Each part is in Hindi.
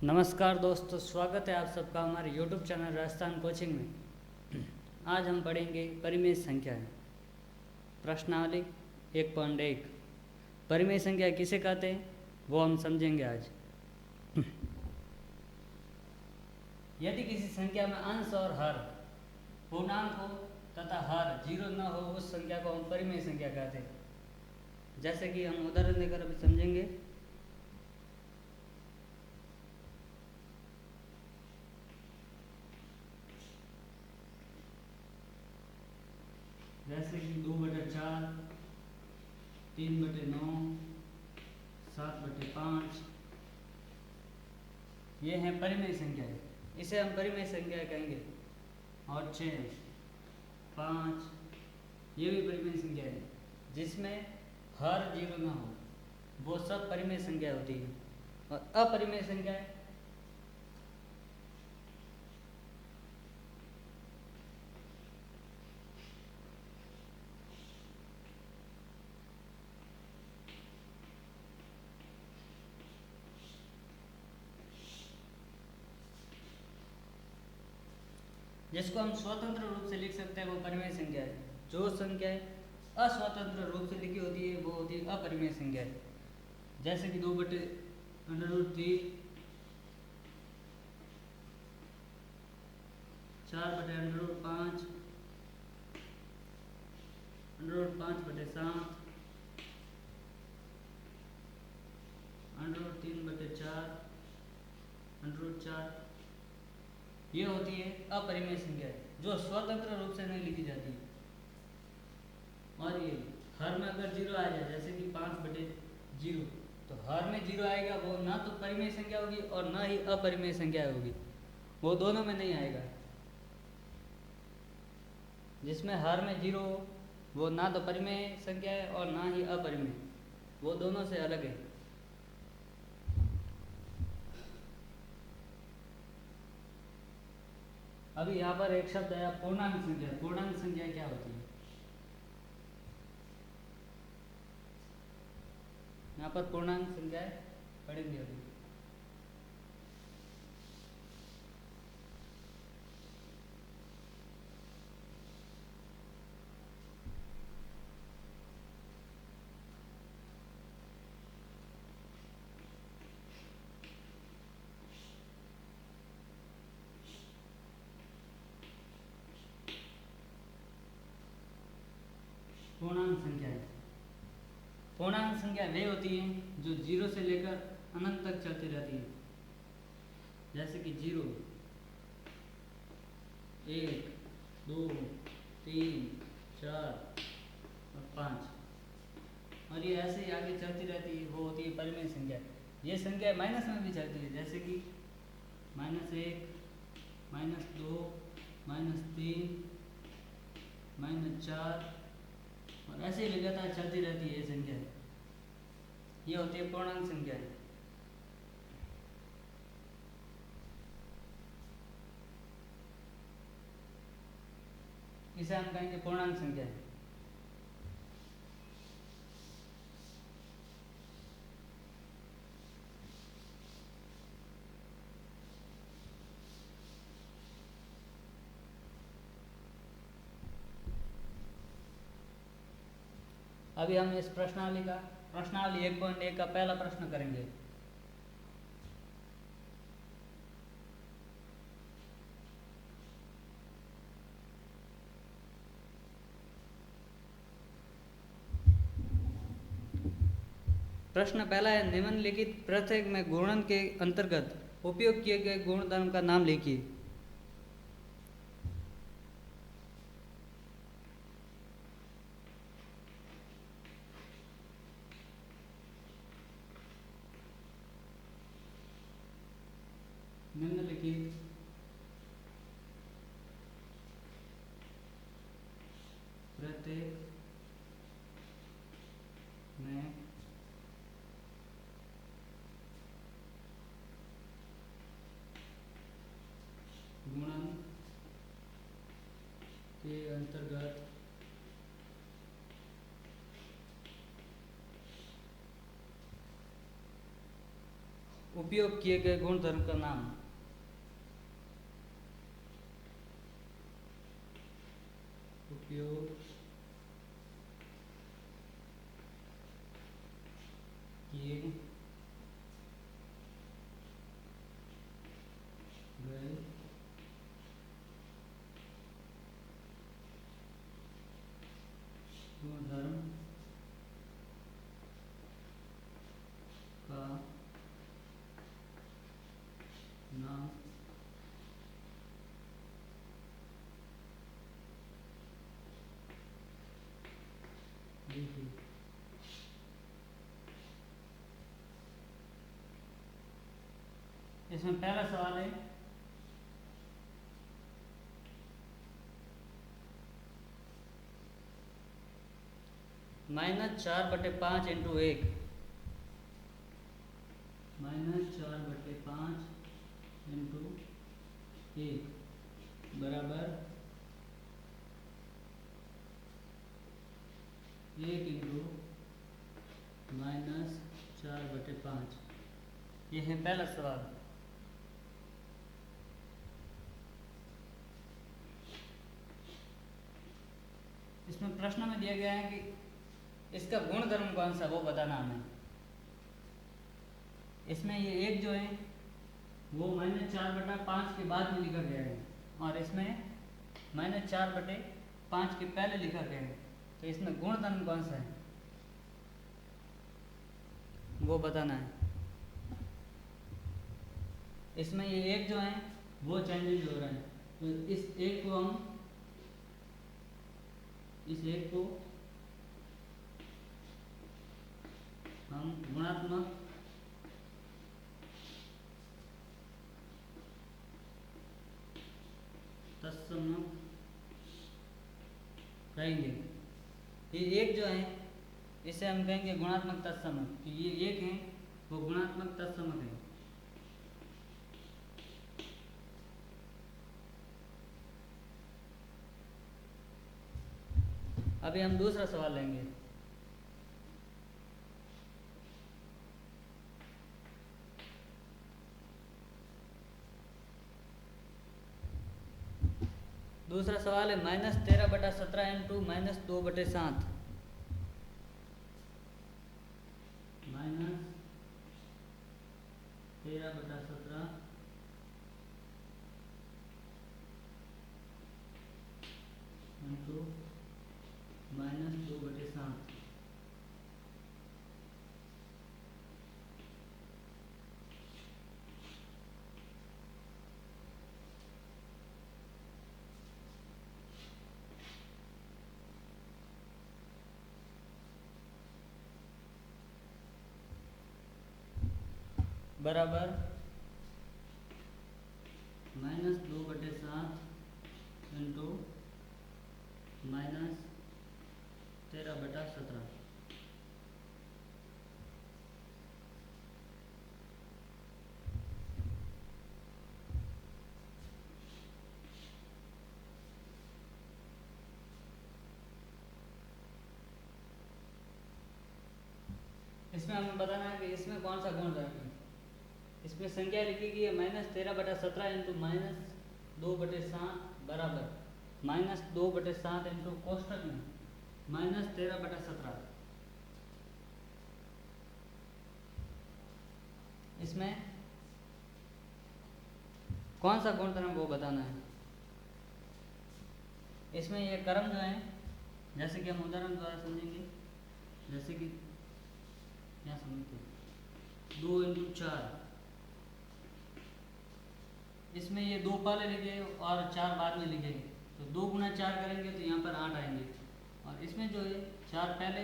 नमस्कार दोस्तों, स्वागत है आप सबका हमारे YouTube चैनल राजस्थान कोचिंग में। आज हम पढ़ेंगे परिमेय संख्याएं। प्रश्नावली 1.1 परिमेय संख्या किसे कहते हैं वो हम समझेंगे आज। यदि किसी संख्या में अंश और हर, पूर्णांक हो तथा हर जीरो न हो, उस संख्या को हम परिमेय संख्या कहते हैं। जैसे कि हम उदाहरण देकर अभी समझेंगे। जैसे कि 2/4, 3/9, 7/5, ये हैं परिमेय संख्याएं। इसे हम परिमेय संख्या कहेंगे। और 6, 5, ये भी परिमेय संख्या है। जिसमें हर जीरो ना हो, वो सब परिमेय संख्या होती है। और अपरिमेय संख्याएं जिसको हम स्वतंत्र रूप से लिख सकते हैं वो परिमेय संख्या है। जो संख्याएं अस्वतंत्र रूप से लिखी होती है वो होती है अपरिमेय संख्या है। जैसे कि 2/√3, 4/5, √5/7, √3/4, √4, ये होती है अपरिमेय संख्या जो स्वतंत्र रूप से नहीं लिखी जाती। और ये हर में अगर जीरो आ जाए, जैसे कि 5/0, तो हर में जीरो आएगा, वो ना तो परिमेय संख्या होगी और ना ही अपरिमेय संख्या होगी, वो दोनों में नहीं आएगा। जिसमें हर में जीरो हो वो ना तो परिमेय संख्या है और ना ही अपरिमेय, वो दोनों से अलग है। अभी यहाँ पर एक शब्द है पूर्णांक संख्या। पूर्णांक संख्या क्या होती है? यहाँ पर पूर्णांक संख्याएं पढ़ेंगे अभी। पूर्णांक संख्याएं, पूर्णांक संख्या वे होती हैं जो जीरो से लेकर अनंत तक चलती रहती है। जैसे कि 0, 1, 2, 3, 4 और 5, और ये ऐसे ही आगे चलती रहती है, वो होती है परिमेय संख्या। ये संख्या माइनस में भी चलती है, जैसे कि -1, -2, -3, -4, और ऐसे ही लगातार चलती रहती है ये संख्या। ये होती है पूर्णांक संख्या। इसे हम कहेंगे पूर्णांक संख्या। अभी हम इस प्रश्नावली 1.1 का पहला प्रश्न करेंगे। प्रश्न पहला है, निम्नलिखित प्रत्येक में गुणन के अंतर्गत उपयोग किए गए गुणधर्म का नाम लिखिए। निम्नलिखित प्रत्येक में गुणन के अंतर्गत उपयोग किए गए गुणधर्म का नाम। उपयोग किए गए गुणधर्म का नाम लिखिए। इसमें पहला सवाल है -4/5 इंटू 1 -4/5 इंटू 1 बराबर 1 इंटू -4/5। ये है पहला सवाल। इसमें प्रश्न में दिया गया है कि इसका गुणधर्म कौन सा वो बताना हमें। इसमें ये एक जो है वो -4/5 के बाद में लिखा गया है और इसमें -4/5 के पहले लिखा गया है। तो इसमें गुणधर्म कौन सा है वो बताना है। इसमें ये एक जो है वो चेंजेज हो रहा है, तो इस एक को हम गुणात्मक तत्सम कहेंगे। ये एक जो है इसे हम कहेंगे गुणात्मक तत्सम। तो ये एक है वो गुणात्मक तत्सम है। अभी हम दूसरा सवाल लेंगे। दूसरा सवाल है -13/17 इंटू -2/7। -13/17 इंटू -2/7। बराबर -2/7 इंटू -13/17। इसमें हमें बताना है कि इसमें कौन सा गुणधर्म है। इसमें संख्या लिखी गई है -13/17 इंटू -2/7 बराबर -2/7 इंटू कोष्टक में -13/17। इसमें कौन सा गुणधर्म वो बताना है। इसमें ये कर्म जो है जैसे कि हम उदाहरण द्वारा समझेंगे। जैसे कि क्या समझते 2 इंटू 4। इसमें ये 2 पहले लिखे और 4 बाद में लिखेंगे, तो 2 गुना 4 करेंगे तो यहाँ पर 8 आएंगे। और इसमें जो है 4 पहले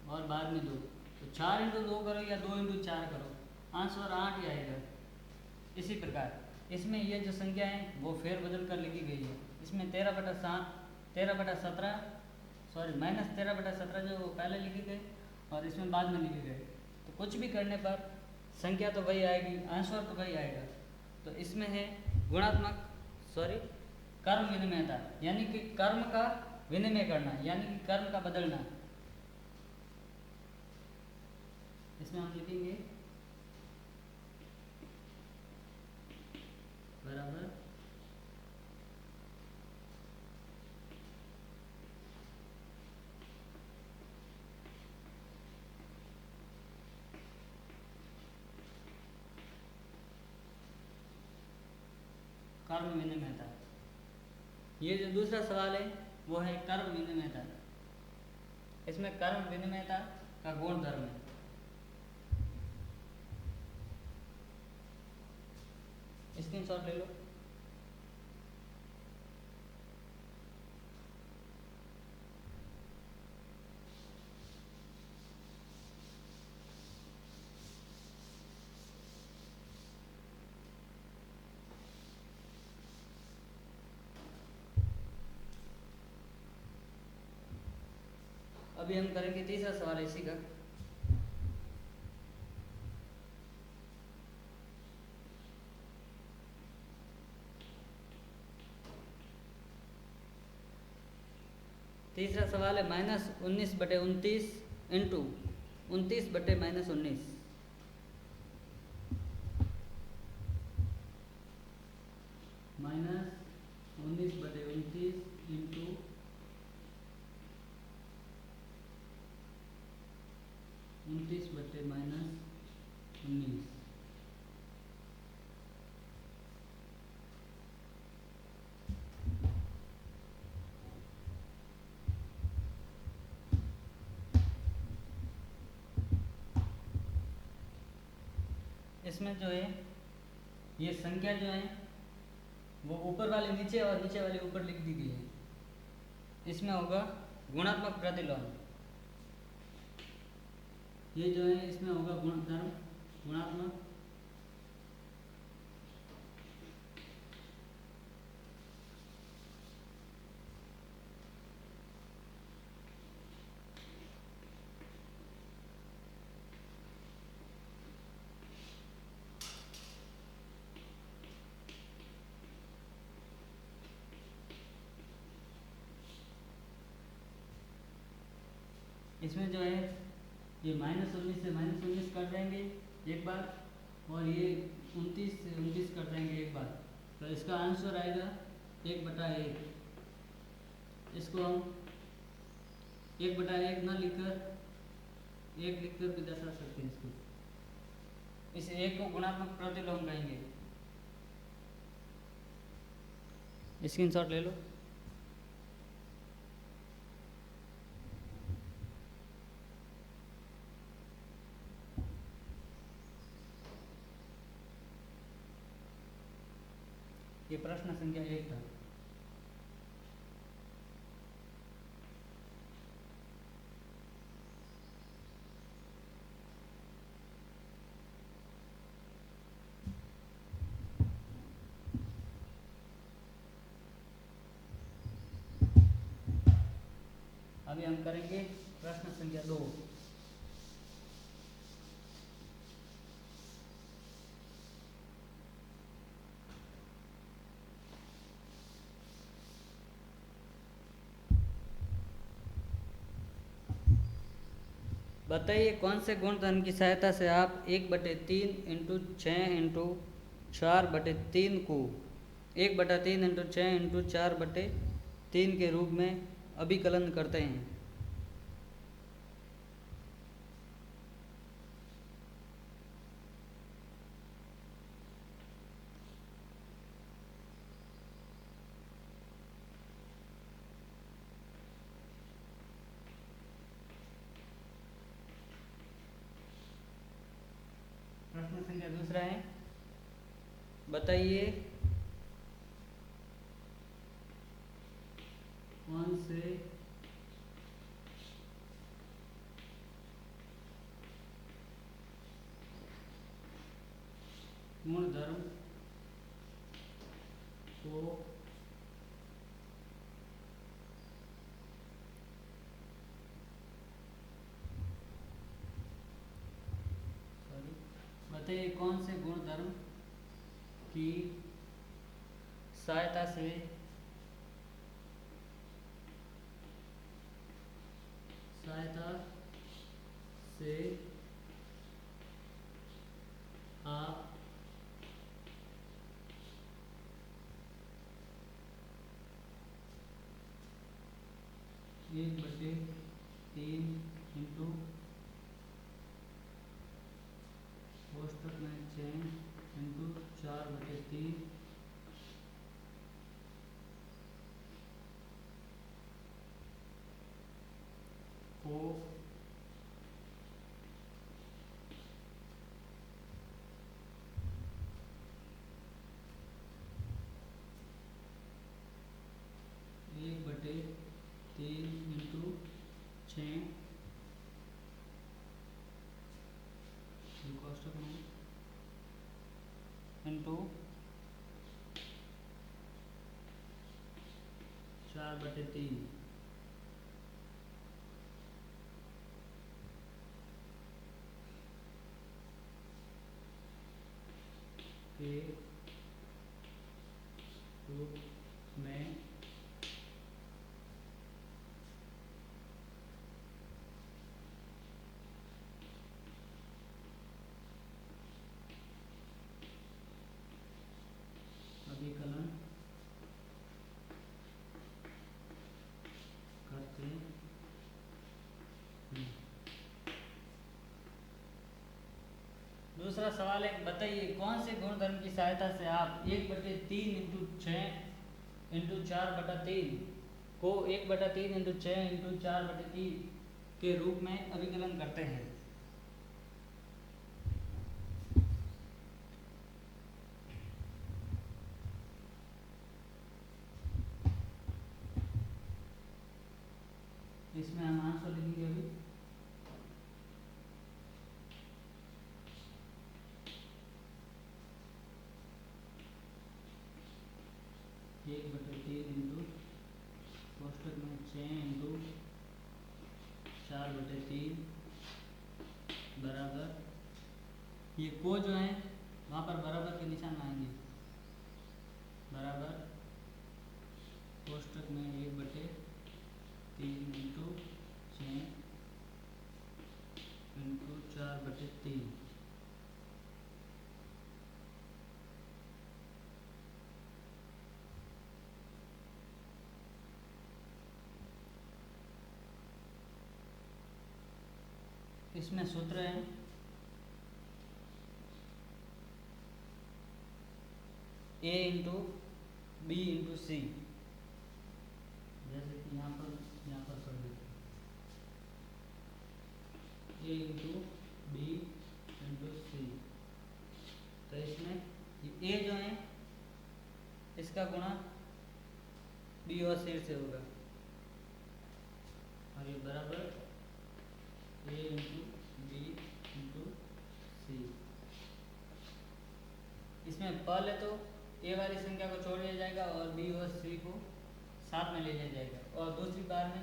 और बाद में 2, तो 4 इंटू 2 करो या 2 इंटू 4 करो, आंसर 8 ही आएगा। इसी प्रकार इसमें ये जो संख्या है वो फेर बदल कर लिखी गई है। इसमें 13/17 सॉरी -13/17 जो वो पहले लिखे गए और इसमें बाद में लिखे गए, तो कुछ भी करने पर संख्या तो वही आएगी, आंसर तो वही आएगा। तो इसमें है गुणात्मक कर्म विनिमयता, यानी कि कर्म का विनिमय करना, यानी कि कर्म का बदलना। इसमें हम लिखेंगे बराबर कर्म विनिमयता। ये जो दूसरा सवाल है वो है कर्म विनिमयता। इसमें कर्म विनिमयता का गुण धर्म है। स्क्रीनशॉट ले लो। अभी हम करेंगे तीसरा सवाल इसी का। तीसरा सवाल है -19/29 इंटू 29/-19। -19/29 इंटू 29/-19। इसमें जो है ये संख्या जो है वो ऊपर वाले नीचे और नीचे वाले ऊपर लिख दी गई है। इसमें होगा गुणात्मक प्रतिलोम। ये जो है इसमें होगा गुणधर्म गुणात्मक इसमें जो है ये -19 से -19 कर देंगे एक बार, और ये 29 से 29 कर देंगे एक बार। तो इसका आंसर आएगा 1/1। इसको हम 1/1 ना लिखकर 1 लिखकर भी दर्शा सकते हैं। इसको इस 1 को गुणात्मक प्रतिलोम कहेंगे। स्क्रीनशॉट ले लो। ये प्रश्न संख्या 1 था। अभी हम करेंगे प्रश्न संख्या 2। बताइए कौन से गुणधर्म की सहायता से आप 1/3 इंटू 6 इंटू 4/3 को 1/3 इंटू 6 इंटू 4/3 के रूप में अभिकलन करते हैं। प्रश्न संख्या दूसरा है, बताइए कौन से गुणधर्म को बताइए कौन से गुणधर्म की सहायता से आप 1/3 इंटू कोष्टक में 6 इंटू 4/3 को 1/3 इंटू 6 कोष्टक में इंटू 4/3 के रूप में अभिकलन करते हैं। दूसरा सवाल है, बताइए कौन से गुणधर्म की सहायता से आप 1/3 इंटू 6 इंटू 4/3 को 1/3 इंटू 6 इंटू 4/3 के रूप में अभिकलन करते हैं। इसमें हम आंसर लिखेंगे अभी। एक बटे 3 इंटू कोष्टक में 6 इंटू 4/3 बराबर, ये को जो है वहाँ पर बराबर के निशान आएंगे, बराबर कोष्टक में 1/3 इंटू 6 इंटू 4/3 इसमें सूत्र है a इंटू बी इंटू सी, जैसे कि यहाँ पर कर देते हैं a इंटू बी इंटू सी। तो इसमें a जो है इसका गुणा बी और सी से होगा और ये बराबर a इंटू बी इंटू सी। इसमें पहले तो ए वाली संख्या को छोड़ दिया जाएगा और बी और सी को साथ में ले लिया जाएगा, और दूसरी बार में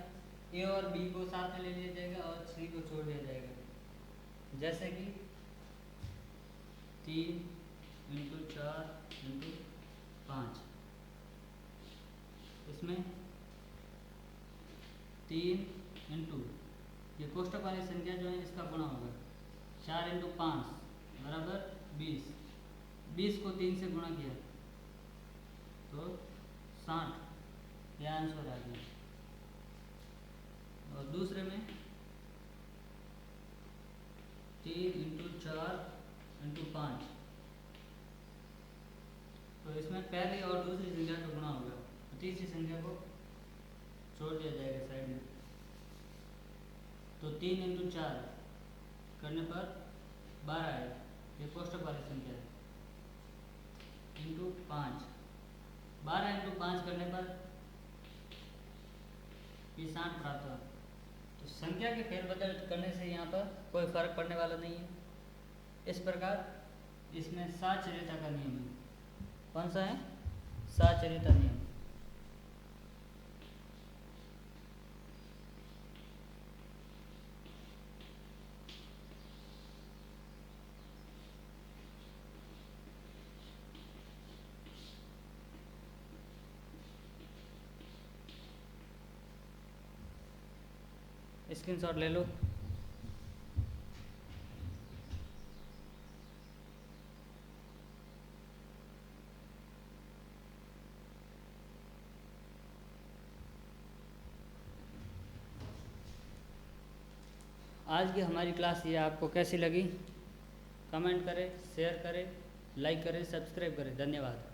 ए और बी को साथ में ले लिया जाएगा और सी को छोड़ दिया जाएगा। जैसे कि 3 इंटू 4 इंटू 5, इसमें 3 इंटू ये कोष्टक वाली संख्या जो है इसका गुणा होगा 4 इंटू 5 बराबर 20, 20 को 3 से गुणा किया तो 60, यह आंसर आ गया। और दूसरे में 3 इंटू 4 इंटू 5, तो इसमें पहली और दूसरी संख्या का गुणा होगा, तीसरी संख्या को छोड़ दिया जाएगा साइड में। तो 3 इंटू 4 करने पर 12 है, ये कोष्टक वाली संख्या है, इंटू 5, 12 इंटू 5 करने पर ये 60 प्राप्त हुआ। तो संख्या के फेरबदल करने से यहाँ पर कोई फर्क पड़ने वाला नहीं है। इस प्रकार इसमें साचर्यता का नियम है। कौन सा है? साचर्यता नियम। स्क्रीनशॉट ले लो। आज की हमारी क्लास ये आपको कैसी लगी? कमेंट करें, शेयर करें, लाइक करें, सब्सक्राइब करें। धन्यवाद।